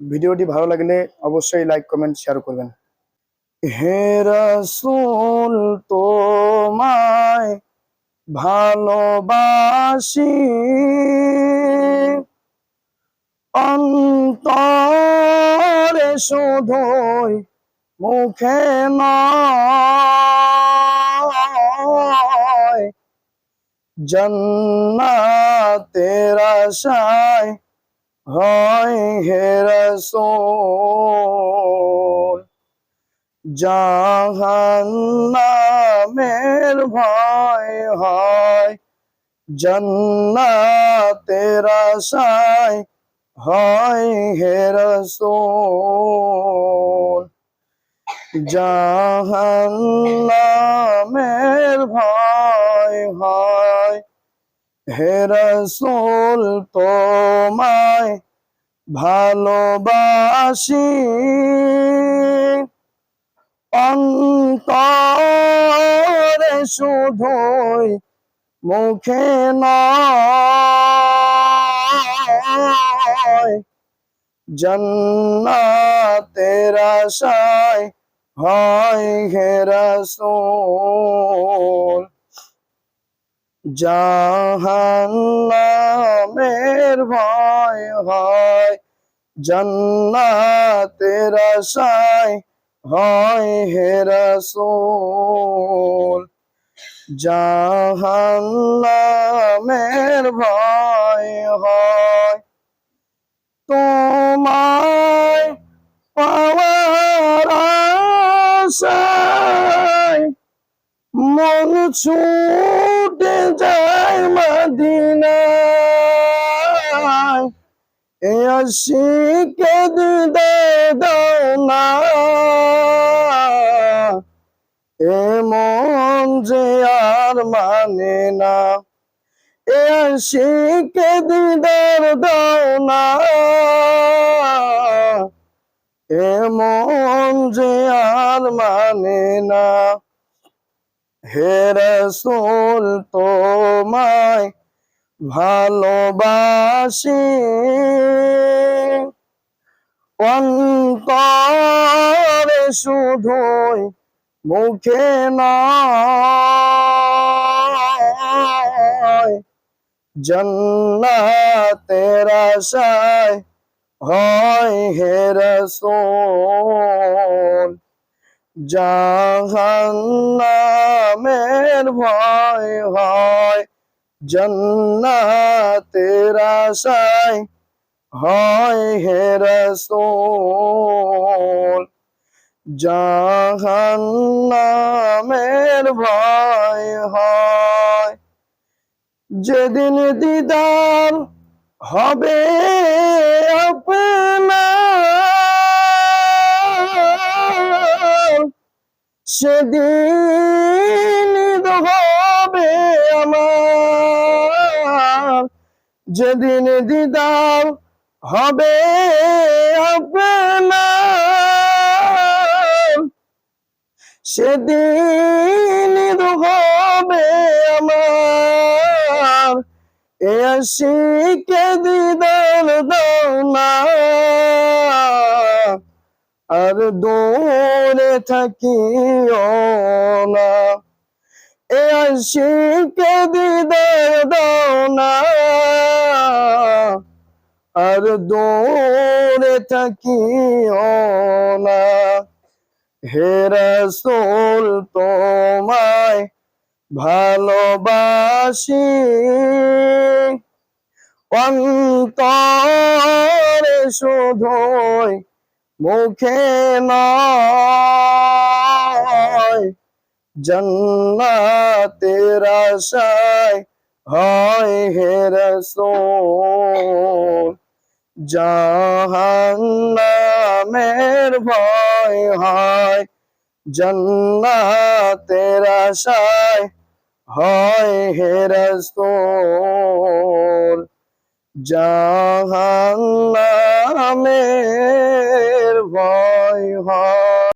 ভিডিওটি ভালো লাগলে অবশ্যই লাইক কমেন্ট শেয়ার করবেন। হে রাসূল তোমায় ভালোবাসি, অন্তরে শুধুই মুখে নয়, জান্নাতের আশায় হয় হে রাসূল, জাহান্নামের ভয় হয়, জান্নাতের আশায় হয় হে রাসূল, জাহান্নামের ভয় হয় হে রাসূল তোমায় ভালোবাসি, অন্তরে শুধুই মুখে নয়, জান্নাতের আশায় হয় হে রাসূল, জাহান্নামের ভয় হয়, জান্নাতের আশায় হয় হে রাসূল, জাহান্নামের ভয় হয়। তোমায় পাওয়ার আশায় মন ছুটে যায় মদিনায়, এ আশিকে দিদার দাও না, এ মন যে আর মানে না, এ আশিকে দিদার দাও না, এ মন যে আর মানে না। হে রাসূল তোমায় ভালোবাসি, অন্তরে শুধুই মুখে নয়, জান্নাতের আশায় হয় হে রাসূল, জাহান্নামের ভয় হয়, জান্নাতের আশায় হয় হে রাসূল, জাহান্নামের ভয় হয়। যেদিন দিদার হবে আপনার, সেদিন ঈদ হবে আমার, যেদিন দিদার হবে আপনার, সেদিন ঈদ হবে আমার, এ আশিকে দিদার দাও না, আর দূরে থাকিও না, এ আশিকে দিদার দাও না, আর দূরে থাকিও না। হে রাসূল তোমায় ভালোবাসি, অন্তরে শুধুই মুখে নয়, জান্নাতের আশায় হয় হে রাসূল, জাহান্নামের ভয় হয়, জান্নাতের আশায় হয় হে রাসূল, জাহান্নামের ভয় হয়।